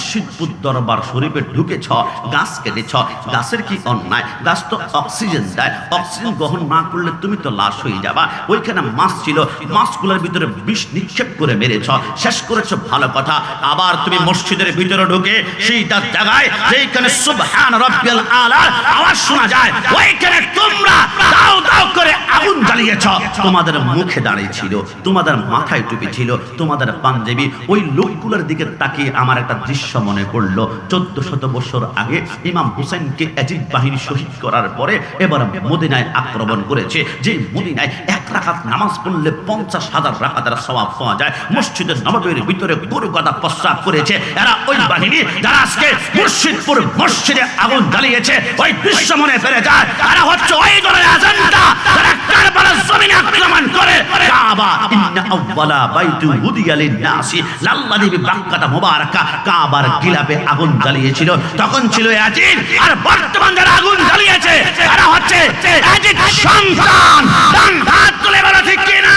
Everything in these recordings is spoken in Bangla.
মুর্শিদপুর দরবার শরীফে ঢুকেছ, গাছ কেটেছ, গাছের কি অন্যায়? গাছ তো অক্সিজেন দেয়, অক্সিজেন গ্রহণ না করলে তুমি তো লাশ হয়ে যাবা। ওইখানে মাছ ছিল, মাছগুলোর ভিতরে বিষ নিক্ষেপ করে মেরেছ, শেষ করেছো, ভালো কথা। আবার তুমি মসজিদের ভিতরে ঢুকে সেইটা জায়গায় যেখানে সুবহান রাব্বিয়াল আলা আওয়াজ শোনা যায়, ওইখানে তোমরা দাও দাও করে আগুন জ্বালিয়েছ। তোমাদের মুখে দাঁড়িয়ে ছিল, তোমাদের মাথায় টুপি ছিল, তোমাদের পাঞ্জাবি। ওই লোকগুলোর দিকে তাকিয়ে আমার একটা দৃশ্য মনে পড়লো। 1400 বছর আগে ইমাম হুসাইনকে ইয়াজিদ বাহিনী শহীদ করার পরে এবার মদিনায় আক্রমণ করেছে। যে মদিনায় এক রাকাত নামাজ পড়লে 50,000 রাকাতের সওয়াব পাওয়া যায়। মসজিদের নববীর ভিতরে গরু গাদা প্রস্রাব করেছে। এরা ওই বাহিনী যারা আজকে মুর্শিদপুর মসজিদে আগুন জ্বালিয়েছে, ওই দৃশ্য মনে ফেলে যায়। এরা হচ্ছে ওই দলের এজেন্ডা যারা কারবালার জমিনে আক্রমণ করে কাবা। ইন্না আউওয়ালা বাইতু উদিয়া লিন-নাসি লাল্লাযী বিবাক্কাতা মুবারাকা, কাবার গিলাফে আগুন জ্বালিয়েছিল তখন ছিল ইয়াজিদ। আর বর্তমান যারা আগুন জ্বালিয়েছে এরা হচ্ছে ইয়াজিদ সন্তান। ডান হাত তুলে বলো ঠিক কিনা?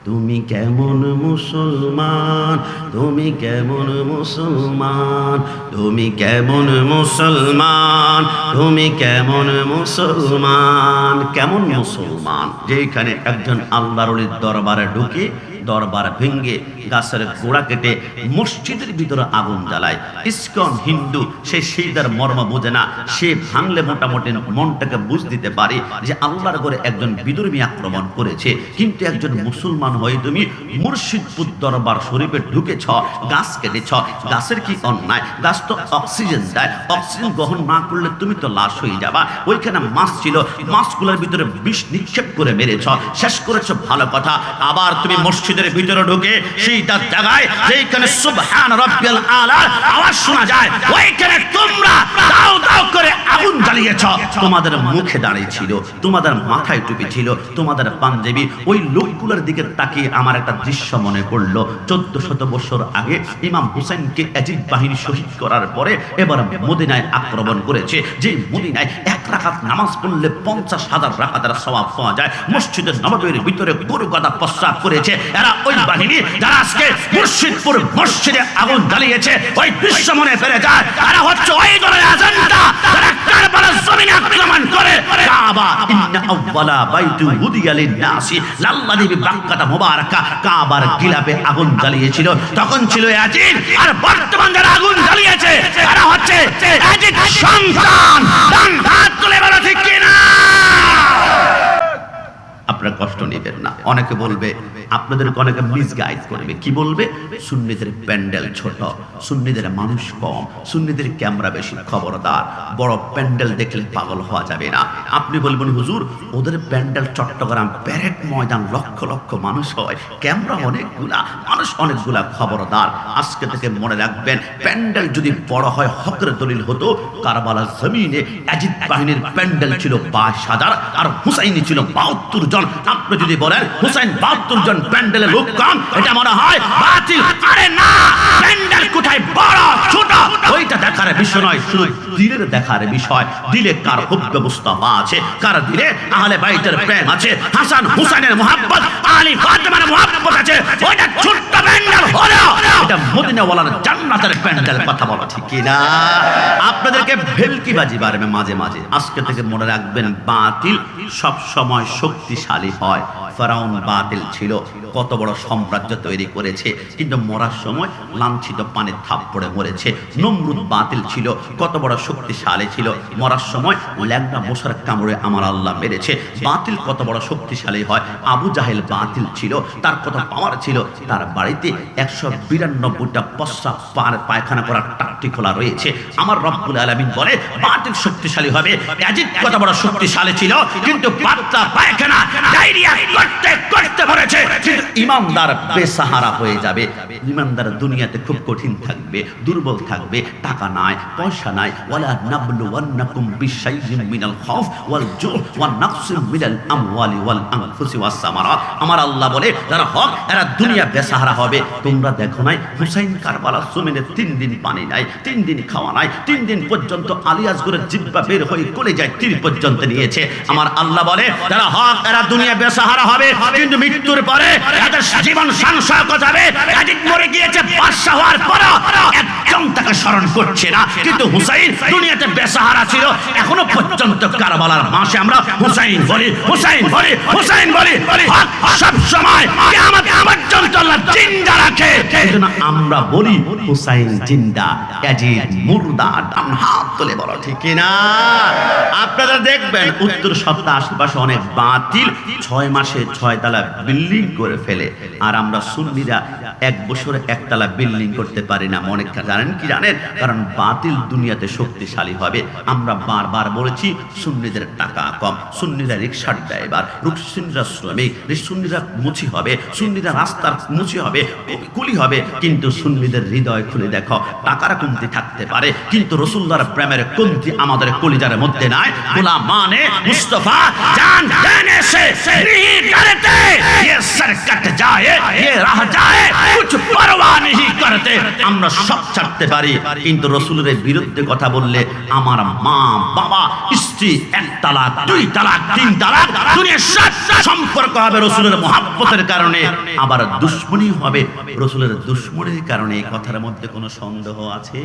তুমি কেমন মুসলমান, তুমি কেমন মুসলমান, তুমি কেমন মুসলমান, তুমি কেমন মুসলমান? কেমন মুসলমান? যেখানে একজন আল্লাহর ওলির দরবারে ঢুকে দরবার ভেঙ্গে গাছের গোড়া কেটে মসজিদের ভিতরে আগুন জ্বালায়। ইসকন হিন্দু সে সেইটার মর্ম বোঝে না। সে ভাঙলে মোটামুটি মনটাকে বুঝ দিতে পারে যে আল্লাহর ঘরে একজন বিধর্মী আক্রমণ করেছে। কিন্তু একজন মুসলমান হয়ে তুমি মুর্শিদপুর দরবার শরীফে ঢুকেছ, গাছ কেটেছ, গাছের কি অন্যায়? গাছ তো অক্সিজেন দেয়, অক্সিজেন গ্রহণ না করলে তুমি তো লাশ হয়ে যাবা। ওইখানে মাছ ছিল, মাছগুলোর ভিতরে বিষ নিক্ষেপ করে মেরেছ, শেষ করেছো, ভালো কথা। আবার তুমি মসজিদের ভিতরে ঢুকে সেইটা জায়গায় যেখানে সুবহান রাব্বিয়াল আলা আওয়াজ শোনা যায়, ওইখানে তোমরা দাও দাও করে আগুন জ্বালিয়েছ। তোমাদের মুখে দাঁড়িয়ে ছিল, তোমাদের মাথায় টুপি ছিল, তোমাদের পাঞ্জাবি। ওই লোকগুলোর দিকে তাকিয়ে আমার একটা দৃশ্য মনে পড়লো। 1400 বছর আগে ইমাম হুসাইনকে ইয়াজিদ বাহিনী শহীদ করার পরে এবার মদিনায় আক্রমণ করেছে। যে মদিনায় এক রাকাত নামাজ পড়লে 50,000 রাকাতের সওয়াব পাওয়া যায়। মসজিদের নববীর ভিতরে গরু গাদা প্রস্রাব করেছে। এরা ওই বাহিনী যারা আজকে মুর্শিদপুর মসজিদে আগুন জ্বালিয়েছে, ওই দৃশ্য মনে ফেলে যায়। এরা হচ্ছে ওই দলের এজেন্ডা যারা কারবালার জমিনে আক্রমণ করে কাবা। ইন্না আউওয়ালা বাইতু উদিয়া লিন-নাসি লাল্লাযী বিবাক্কাতা মুবারাকা, কাবার গিলাফে আগুন জ্বালিয়েছিল তখন ছিল ইয়াজিদ। আর বর্তমান যারা আগুন জ্বালিয়েছে এরা হচ্ছে ইয়াজিদ সন্তান। ডান হাত তুলে বলো ঠিক কিনা? আপনারা কষ্ট নেবেন না। অনেকে বলবে, আপনাদেরকে অনেকে মিসগাইড করবে। কি বলবে? সুন্নিদের প্যান্ডেল ছোট, সুন্নিদের মানুষ কম, সুন্নিদের ক্যামেরা বেশি। খবরদার, বড় প্যান্ডেল দেখলে পাগল হওয়া যাবে না। আপনি বলবেন হুজুর ওদের প্যান্ডেল চট্টগ্রাম প্যারেড ময়দান, লক্ষ লক্ষ মানুষ হয়, ক্যামেরা অনেকগুলা, মানুষ অনেকগুলা। খবরদার, আজকে থেকে মনে রাখবেন, প্যান্ডেল যদি বড় হয় হকের দলিল হতো। কারবালার জমিনে ইয়াজিদ বাহিনীর প্যান্ডেল ছিল 22,000 আর হুসাইনি ছিল 72 জন। আপনি যদি বলেন হুসাইন 72 জন প্যান্ডেলে লোক কম, এটা মনে হয় বাতিল। আরে না, প্যান্ডেল কোথায় বড় ছোট ওইটা দেখার বিষয় নয়, শুধু দিলের দেখার বিষয়। দিলে কার হুব্বে মুস্তাফা আছে, কার দিলে আহলে বাইতের প্রেম আছে, হাসান হুসাইনের মুহাব্বত, আলী ফাতেমার মুহাব্বত আছে। ওইটা ছোট্ট প্যান্ডেল হলো, এটা মদিনাওয়ালার জান্নাতের প্যান্ডেল। কথা বলা ঠিক কি না? আপনাদেরকে ভেলকিবাজি পারবে মাঝে মাঝে। আজকে থেকে মনে রাখবেন, বাতিল সব সময় শক্তিশালী হয়। ফেরাউন বাতিল ছিল, কত বড় সাম্রাজ্য তৈরি করেছে, কিন্তু মরার সময় লাঞ্ছিত পানির থাপ্পড়ে মরেছে। নমরুদ বাতিল ছিল, কত বড় শক্তিশালী ছিল, মরার সময় ল্যাংড়া মশার কামড়ে আমার আল্লাহ মেরেছে। বাতিল কত বড় শক্তিশালী হয়। আবু জাহেল বাতিল ছিল, তার কত পাওয়ার ছিল, তার বাড়িতে 192টা প্রস্রাব পায়খানা করার টাকটি খোলা রয়েছে। আমার রব্বুল আলামিন বলে বাতিল শক্তিশালী হবে। ইয়াজিদ কত বড় শক্তিশালী ছিল, কিন্তু পাতলা পায়খানা ডায়রিয়া করতে করতে মরেছে। ইমানদার বেসাহারা হয়ে যাবে। ইমানদার দুনিয়াতে খুব কঠিন থাকবে, দুর্বল থাকবে, টাকা নাই, পয়সা নাই। ওয়ালা নাবলুওয়ান্নাকুম বিশাইইন মিনাল খাউফ ওয়াল জু' ওয়ান নাকসিম মিনাল আমওয়ালি ওয়াল আনফুসি ওয়াস সামারাত। আমার আল্লাহ বলে যারা হক এরা দুনিয়া বেসাহারা হবে। তোমরা দেখো নাই হুসাইন কারবালার জমিনে 3 দিন পানি নাই, 3 দিন খাওয়া নাই, 3 দিন পর্যন্ত আলিয়াজগরের জিহ্বা বের হয়ে গলে যায়, তীর পর্যন্ত নিয়েছে। আমার আল্লাহ বলে যারা হক এরা দুনিয়া বেসাহারা হবে, কিন্তু মৃত্যুর পরে এদের জীবন সংশয় যাবে। ইয়াজিদ মরে গিয়েছে, বাদশা হওয়ার পর স্মরণ করছে না, কিন্তু হুসাইন দুনিয়াতে বেসাহারা ছিল। এখনো পর্যন্ত কারবালার মাসে আমরা হুসাইন বলি, হুসাইন বলি, হুসাইন বলি। হক সব সময় কিয়ামত পর্যন্ত আল্লাহ জিন্দা রাখে, এজন্য আমরা বলি হুসাইন জিন্দা, ইয়াজিদ মুর্দা। ডান হাত তুলে বলো ঠিক কিনা? আপনারা দেখবেন উত্তর সপ্তাহ আশেপাশে অনেক বাতিল 6 মাসে 6 তলা বিল্ডিং করে ফেলে, আর আমরা সুন্নিরা 1 বছরে 1 তলা বিল্ডিং করতে পারি না। মনে জানেন কি জানেন? কারণ বাতিল দুনিয়াতে শক্তিশালী হবে। আমরা বারবার বলেছি সুন্নিদের টাকা কম, সুন্নিরা রিকশার ড্রাইভার, সুন্নিরা শ্রমিক, সুন্নিরা মুচি হবে, সুন্নিরা রাস্তার মুচি হবে, কুলি হবে। কিন্তু সুন্নিদের হৃদয় খুলে দেখো, টাকার কমতি থাকতে পারে কিন্তু রাসূলুল্লাহর প্রেমের কমতি আমাদের কলিজার মধ্যে নাই। গোলাম মানে মুস্তাফা জান দেনে সে नहीं डरते, ये सर कट जाए ये रह जाए कुछ परवाह नहीं करते। আমরা সব ছাড়তে পারি কিন্তু রাসূলের বিরুদ্ধে কথা বললে আমার মা বাবা স্ত্রী 1 তালাক 2 তালাক 3 তালাক দুনিয়ার সব সম্পর্ক হবে রাসূলের মহব্বতের কারণে, আবার দুশমনী হবে রাসূলের দুশমনীর কারণে। এই কথার মধ্যে কোনো সন্দেহ আছে?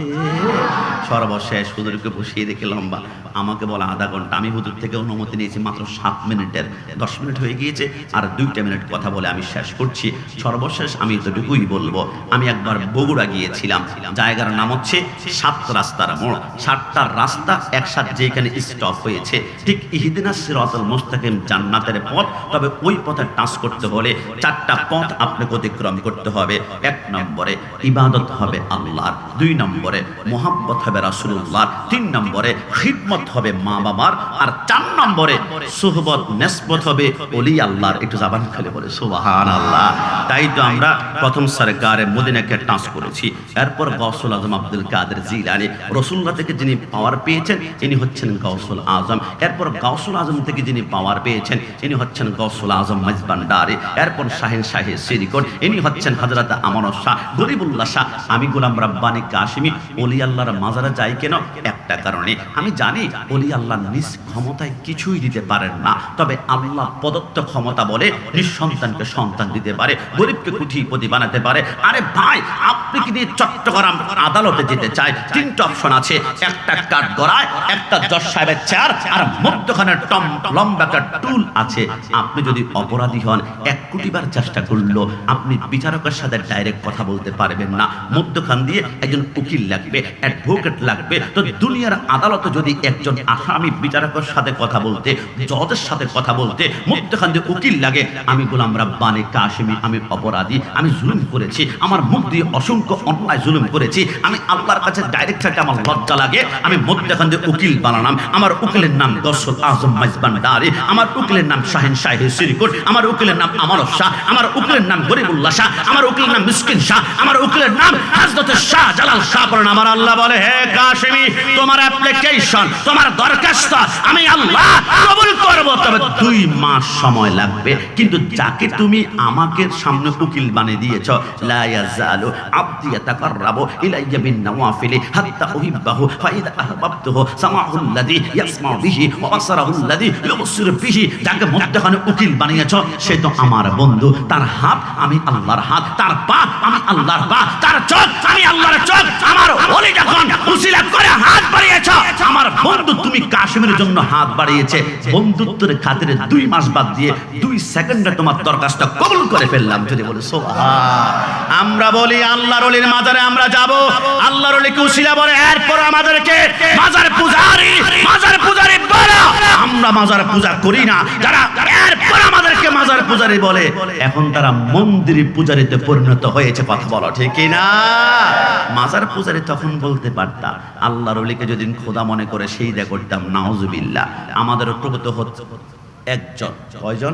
সর্বশেষ হুজুরকে বসিয়ে রেখে লম্বা আমাকে বলা আধা ঘন্টা, আমি হুজুর থেকে অনুমতি নিয়েছি মাত্র 7 মিনিটের, 10 মিনিট হয়ে গিয়েছে, আর 2টা মিনিট কথা বলে আমি শেষ করছি। সর্বশেষ আমি এতটুকুই বলবো, আমি একবার বগুড়া গিয়েছিলাম, জায়গার নাম হচ্ছে 7 রাস্তার মোড়। 7টা রাস্তা একসাথে যেখানে স্টপ হয়েছে, ঠিক ইহদিনাস সিরাতাল মুস্তাকিম জান্নাতের পথ। তবে ওই পথে টাচ করতে হলে 4টা পথ আপনাকে অতিক্রম করতে হবে। 1 নম্বরে ইবাদত হবে আল্লাহর, 2 নম্বরে মুহাব্বত হবে রাসূলুল্লাহর, 3 নম্বরে খিদমত হবে মা বাবার, আর 4 নম্বরে সুহবত নিসবত হবে ওলি আল্লাহর। একটু জবান খুলে বলে সুবহানাল্লাহ। তাই তো আমরা প্রথম সরকারে মদিনাকে টাচ করেছি, এরপর গাউসুল আজম আব্দুল কাদের জিলানী, রাসূলুল্লাহ থেকে যিনি পাওয়ার পেয়েছেন ইনি হচ্ছেন গাউসুল আজম। এরপর গাউসুল আজম থেকে যিনি পাওয়ার পেয়েছেন ইনি হচ্ছেন গাউসুল আজম মাইজবান্ডারি। এরপর শাহিন শাহী সিরিকট, ইনি হচ্ছেন হযরত আমানত শাহ গরিবুল্লাহ শাহ। আমি গোলাম রাব্বানী কাশিমি ওলি আল্লাহর মাজারে যাই কেন? একটা কারণে, আমি জানি ওলি আল্লাহ নিজ ক্ষমতায় কিছুই দিতে পারেন না, তবে আল্লাহ প্রদত্ত ক্ষমতা বলে নিঃসন্তানকে সন্তান দিতে পারে, গরিবকে কোটিপতি বানাতে পারে। আরে ভাই, আপনি কি দিয়ে চট্টগ্রাম আদালতে যেতে চাই? 3টা অপশন আছে, একটা কাঠ গড়ায়, একটা জজ সাহেবের চেয়ার, আর মধ্যখানে লম্বা একটা টুল আছে। আপনি যদি অপরাধী হন 1 কোটিবার চেষ্টা করলো আপনি বিচারকের সাথে ডাইরেক্ট কথা বলতে পারবেন না, মধ্যখান দিয়ে একজন উকিল লাগবে, অ্যাডভোকেট লাগবে। তো দুনিয়ার আদালতে যদি একজন আসামি বিচারকের সাথে কথা বলতে, জজের সাথে কথা বলতে মধ্যখান দিয়ে উকিল লাগে, আমি গোলাম রাব্বানী কাশিমি আমি অপরাধী, আমি জুলুম করেছি, আমার মুখ দিয়ে অসংখ্য অন্যায় জুলুম করেছি, আমি আল্লাহর কাছে ডাইরেক্ট থাকতে আমার লজ্জা লাগে, আমি মধ্যখান দিয়ে উকিল বানালাম। আমার উকিলের নাম গাউসুল আজম মাইজবান্ডারি, আমার উকিলের নাম শাহিন শাহী সিরিকট, আমার উকিলের নাম আমানত শাহ, আমার উকিলের নাম গরিবুল্লাহ শাহ, আমার উকিলের নাম মিসকিন শাহ, আমার উকিলের নাম হযরত শাহ জালাল শাহ। বলেন আমার আল্লাহ বলে, হে কাশিমি তোমার অ্যাপ্লিকেশন, তোমার দরখাস্ত আমি আল্লাহ কবুল করব, তবে 2 মাস সময় লাগবে। কিন্তু যাকে তুমি আমাকে সামনে উকিল বানিয়ে দিয়েছো, লা ইয়াজালু আবদি ইয়াতাকাররাবু ইলাইয়া বিন নওয়াফিল হাত্তা উহিব্বাহু ফাইদা আহবাবতুহু সামাউল্লাযী ইয়াসমাউ বিহি ওয়া বাসারুল্লাযী ইউবসিরু বিহি। যাকে মধ্যখানে উকিল বানিয়েছো সে তো আমার বন্ধু, তার হাত আমি আল্লাহর হাত, তার পা আমি আল্লাহর পা, তার চোখ আমি আল্লাহর চোখ। আমার ওলি যখন উসিলা করে হাত বাড়িয়েছো, আমার বন্ধু তুমি কাশিমের জন্য হাত বাড়িয়েছে, বন্ধুত্বের খাতিরে 2 মাস বাদ দিয়ে 2 সেকেন্ডে তোমার দরখাস্ত কবুল করে ফেললাম। যদি বলে সুবহান। আমরা বলি আল্লাহর ওলির মাজারে আমরা যাব, আল্লাহর ওলিকে উসিলা বলে, এরপর আমাদেরকে মাজার পূজারি বলে। আমরা মাজার পূজা করি না, যারা এরপর আমাদেরকে মাজার পূজারি বলে এখন তারা মন্দির পূজারিতে পরিণত হয়েছে। কথা বলো ঠিক না? মাজার পূজারি তখন বলতে পারতাম, আল্লাহর ওলিকে যদি খোদা মনে করে সেই দা করতাম, নাউজুবিল্লাহ। আমাদের প্রকৃত হচ্ছে একজন, কয়জন?